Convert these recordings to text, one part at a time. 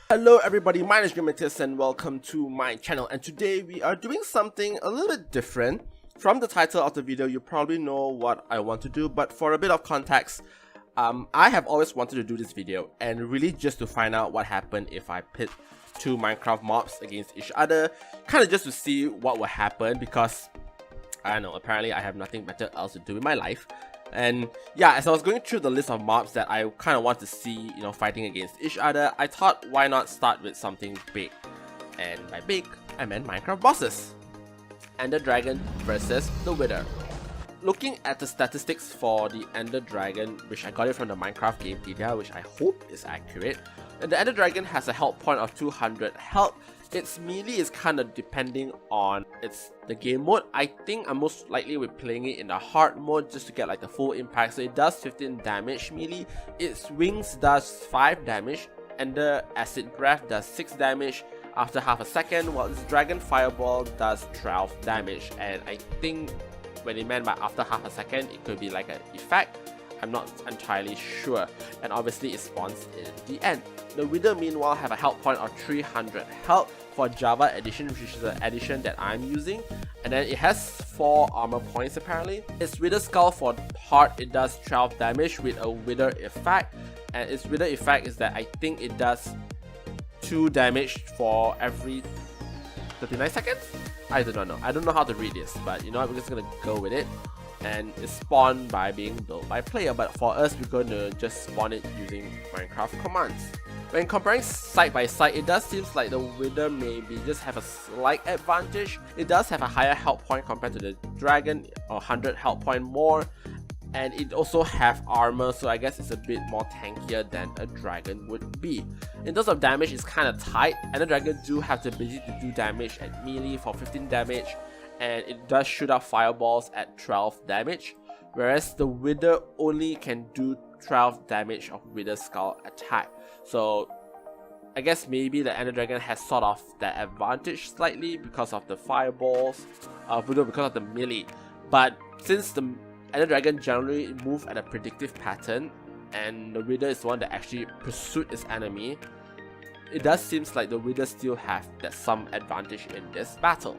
Hello everybody, my name is Grimmatis and welcome to my channel, and today we are doing something a little bit different. From the title of the video you probably know what I want to do, but for a bit of context, I have always wanted to do this video and really just to find out what happened if I pit two Minecraft mobs against each other, kind of just to see what will happen, because I don't know, apparently I have nothing better else to do in my life. And yeah, as I was going through the list of mobs that I kind of want to see, fighting against each other, I thought why not start with something big. And by big, I meant Minecraft bosses. Ender Dragon versus the Wither. Looking at the statistics for the Ender Dragon, which I got it from the Minecraft Gamepedia, which I hope is accurate, and the Ender Dragon has a health point of 200 health. Its melee is kind of depending on the game mode. I think I'm most likely with playing it in the hard mode just to get like the full impact. So it does 15 damage melee. Its wings does 5 damage, and the acid breath does 6 damage after half a second, while its dragon fireball does 12 damage. And I think when it meant by after half a second, it could be like an effect. I'm not entirely sure, and obviously it spawns in the end. The Wither meanwhile have a health point of 300 health for Java edition, which is the edition that I'm using, and then it has 4 armor points apparently. Its Wither skull for heart, it does 12 damage with a Wither effect, and its Wither effect is that I think it does 2 damage for every 39 seconds? I do not know. I don't know how to read this, but you know what, we're just gonna go with it. And it's spawned by being built by player, but for us we're going to just spawn it using Minecraft commands. When comparing side by side, it does seem like the Wither maybe just have a slight advantage. It does have a higher health point compared to the dragon, or 100 health point more, and it also have armor, so I guess it's a bit more tankier than a dragon would be. In terms of damage, it's kind of tight, and the dragon do have the ability to do damage at melee for 15 damage, and it does shoot out fireballs at 12 damage, whereas the Wither only can do 12 damage of Wither Skull attack. So I guess maybe the Ender Dragon has sort of that advantage slightly because of the fireballs, because of the melee. But since the Ender Dragon generally move at a predictive pattern, and the Wither is the one that actually pursued its enemy, it does seem like the Wither still have that some advantage in this battle.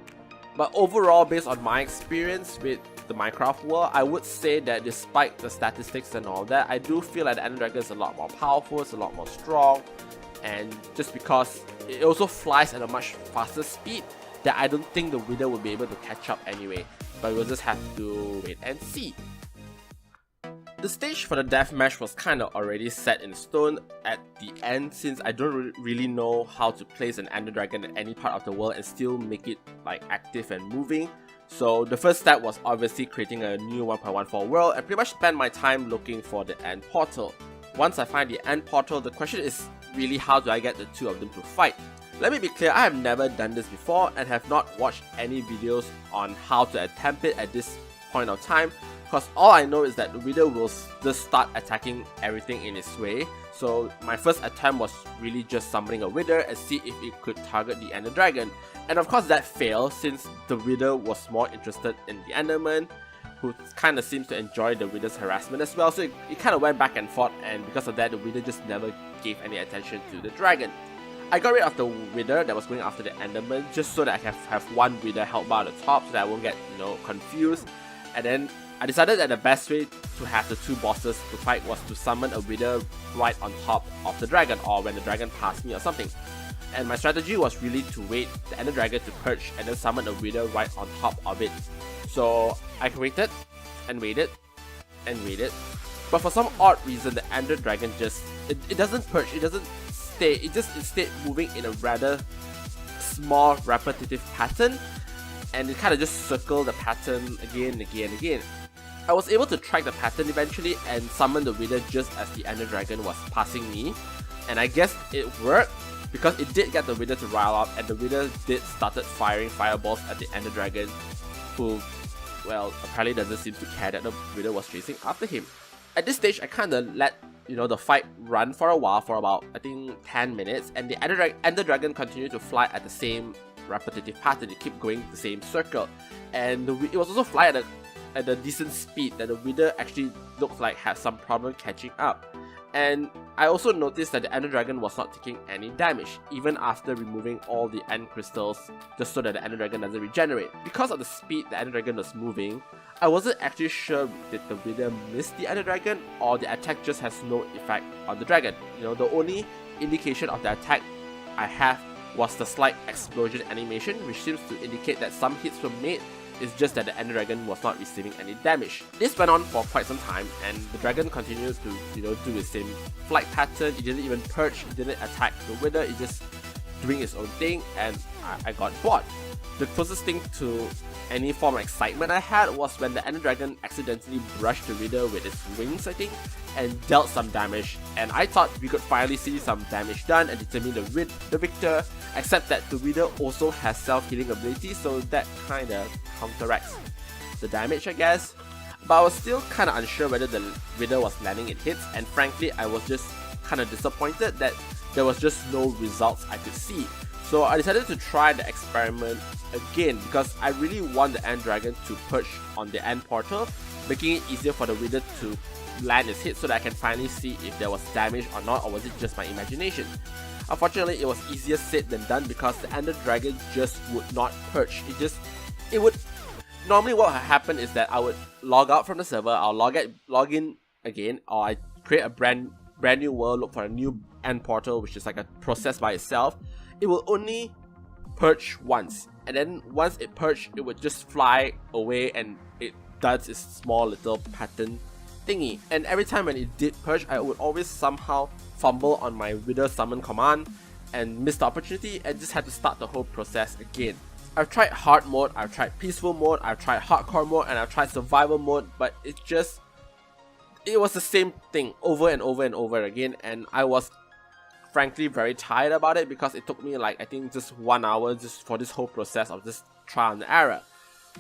But overall, based on my experience with the Minecraft world, I would say that despite the statistics and all that, I do feel like the Ender Dragon is a lot more powerful, it's a lot more strong, and just because it also flies at a much faster speed, that I don't think the Wither will be able to catch up anyway, but we'll just have to wait and see. The stage for the deathmatch was kind of already set in stone at the end, since I don't really know how to place an Ender Dragon in any part of the world and still make it like active and moving. So the first step was obviously creating a new 1.14 world and pretty much spend my time looking for the end portal. Once I find the end portal, the question is really how do I get the two of them to fight? Let me be clear, I have never done this before and have not watched any videos on how to attempt it at this point of time, because all I know is that the Wither will just start attacking everything in its way. So my first attempt was really just summoning a Wither and see if it could target the Ender Dragon. And of course that failed, since the Wither was more interested in the Enderman, who kind of seems to enjoy the Wither's harassment as well. So it kind of went back and forth, and because of that the Wither just never gave any attention to the dragon. I got rid of the Wither that was going after the Enderman just so that I can have one Wither held by the top so that I won't get confused. And then I decided that the best way to have the two bosses to fight was to summon a Wither right on top of the dragon, or when the dragon passed me or something. And my strategy was really to wait the Ender Dragon to perch and then summon a Wither right on top of it. So I waited and waited and waited, but for some odd reason the Ender Dragon just, it doesn't perch, it doesn't stay, it just instead moving in a rather small repetitive pattern, and it kind of just circled the pattern again and again and again. I was able to track the pattern eventually and summon the Wither just as the Ender Dragon was passing me, and I guess it worked because it did get the Wither to rile up, and the Wither did started firing fireballs at the Ender Dragon, who, well, apparently doesn't seem to care that the Wither was chasing after him. At this stage, I kind of let the fight run for a while, for about I think 10 minutes, and the Ender Dragon continued to fly at the same repetitive pattern. It kept going the same circle, and it was also fly at a at a decent speed that the Wither actually looked like had some problem catching up. And I also noticed that the Ender Dragon was not taking any damage, even after removing all the End Crystals, just so that the Ender Dragon doesn't regenerate. Because of the speed the Ender Dragon was moving, I wasn't actually sure did the Wither miss the Ender Dragon or the attack just has no effect on the dragon. You know, the only indication of the attack I have was the slight explosion animation, which seems to indicate that some hits were made. It's just that the Ender Dragon was not receiving any damage. This went on for quite some time, and the dragon continued to, do its same flight pattern. It didn't even perch, it didn't attack the Wither, it just doing its own thing, and I got bored. The closest thing to any form of excitement I had was when the Ender Dragon accidentally brushed the Wither with its wings, I think, and dealt some damage, and I thought we could finally see some damage done and determine the victor, except that the Wither also has self-healing ability, so that kinda counteracts the damage, I guess. But I was still kinda unsure whether the Wither was landing its hits, and frankly I was just kinda disappointed that there was just no results I could see. So I decided to try the experiment again because I really want the End Dragon to perch on the end portal, making it easier for the Wither to land its hit so that I can finally see if there was damage or not, or was it just my imagination. Unfortunately, it was easier said than done because the Ender Dragon just would not perch. Normally what would happen is that I would log out from the server, I'll log in again, or I create a brand new world, look for a new end portal, which is like a process by itself. It will only perch once, and then once it perched, it would just fly away and it does its small little pattern thingy. And every time when it did perch, I would always somehow fumble on my Wither summon command and miss the opportunity and just had to start the whole process again. I've tried hard mode, I've tried peaceful mode, I've tried hardcore mode, and I've tried survival mode, but it was the same thing over and over and over again, and I was frankly very tired about it because it took me like I think just 1 hour just for this whole process of just trial and error.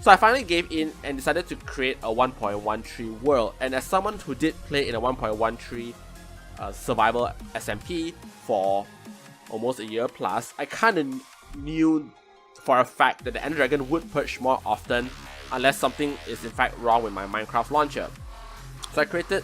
So I finally gave in and decided to create a 1.13 world, and as someone who did play in a 1.13 survival SMP for almost a year plus, I kind of knew for a fact that the Ender Dragon would perch more often unless something is in fact wrong with my Minecraft launcher. So I created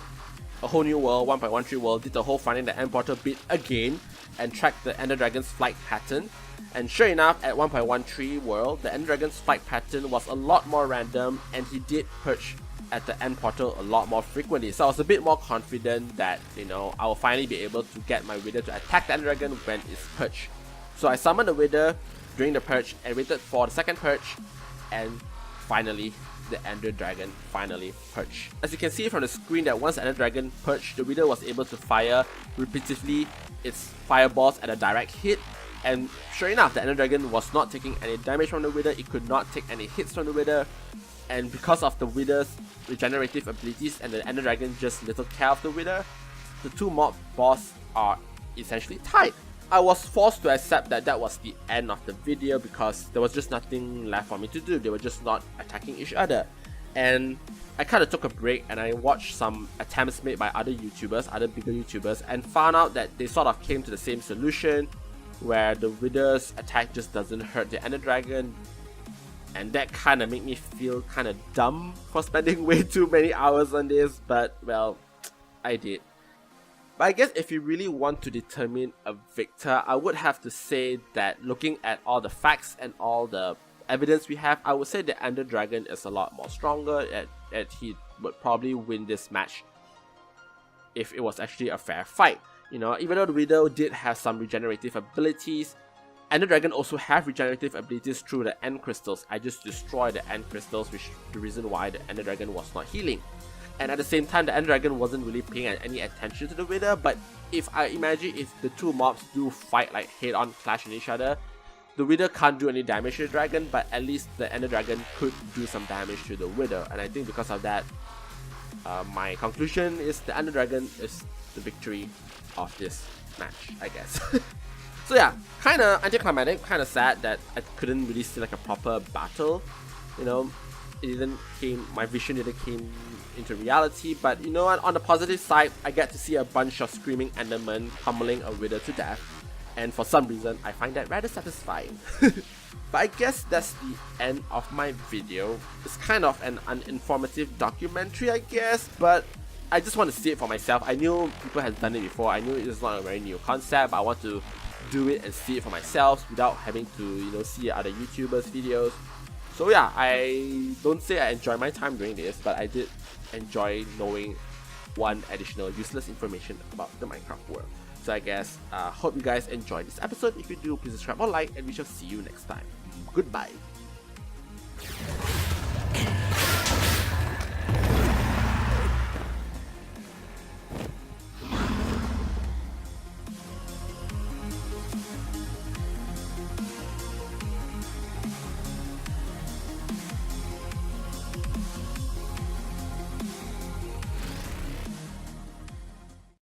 a whole new world, 1.13 world, did the whole finding the end portal bit again and tracked the Ender Dragon's flight pattern. And sure enough, at 1.13 world, the Ender Dragon's flight pattern was a lot more random and he did perch at the end portal a lot more frequently. So I was a bit more confident that, I will finally be able to get my Wither to attack the Ender Dragon when it's perched. So I summoned the Wither during the perch and waited for the second perch, and finally the Ender Dragon finally perched. As you can see from the screen that once the Ender Dragon perched, the Wither was able to fire repeatedly its fireballs at a direct hit, and sure enough, the Ender Dragon was not taking any damage from the Wither, it could not take any hits from the Wither, and because of the Wither's regenerative abilities and the Ender Dragon just little care of the Wither, the two mob boss are essentially tied. I was forced to accept that that was the end of the video because there was just nothing left for me to do. They were just not attacking each other. And I kind of took a break and I watched some attempts made by other YouTubers, other bigger YouTubers, and found out that they sort of came to the same solution where the Wither's attack just doesn't hurt the Ender Dragon. And that kind of made me feel kind of dumb for spending way too many hours on this, but well, I did. But I guess if you really want to determine a victor, I would have to say that looking at all the facts and all the evidence we have, I would say the Ender Dragon is a lot more stronger, and he would probably win this match if it was actually a fair fight. Even though the Wither did have some regenerative abilities, Ender Dragon also have regenerative abilities through the End Crystals. I just destroyed the End Crystals, which is the reason why the Ender Dragon was not healing. And at the same time, the Ender Dragon wasn't really paying any attention to the Wither, but if I imagine if the two mobs do fight like head-on clash in each other, the Wither can't do any damage to the dragon, but at least the Ender Dragon could do some damage to the Wither. And I think because of that, my conclusion is the Ender Dragon is the victory of this match, I guess. So yeah, kinda anticlimactic, kinda sad that I couldn't really see like a proper battle. My vision didn't came into reality, but on the positive side, I get to see a bunch of screaming Endermen pummeling a Wither to death. and for some reason I find that rather satisfying. But I guess that's the end of my video. It's kind of an uninformative documentary, I guess, but I just want to see it for myself. I knew people had done it before, I knew it's not a very new concept, but I want to do it and see it for myself without having to, see other YouTubers' videos. So yeah, I don't say I enjoy my time doing this, but I did enjoy knowing one additional useless information about the Minecraft world. So I guess, hope you guys enjoyed this episode. If you do, please subscribe or like, and we shall see you next time. Goodbye.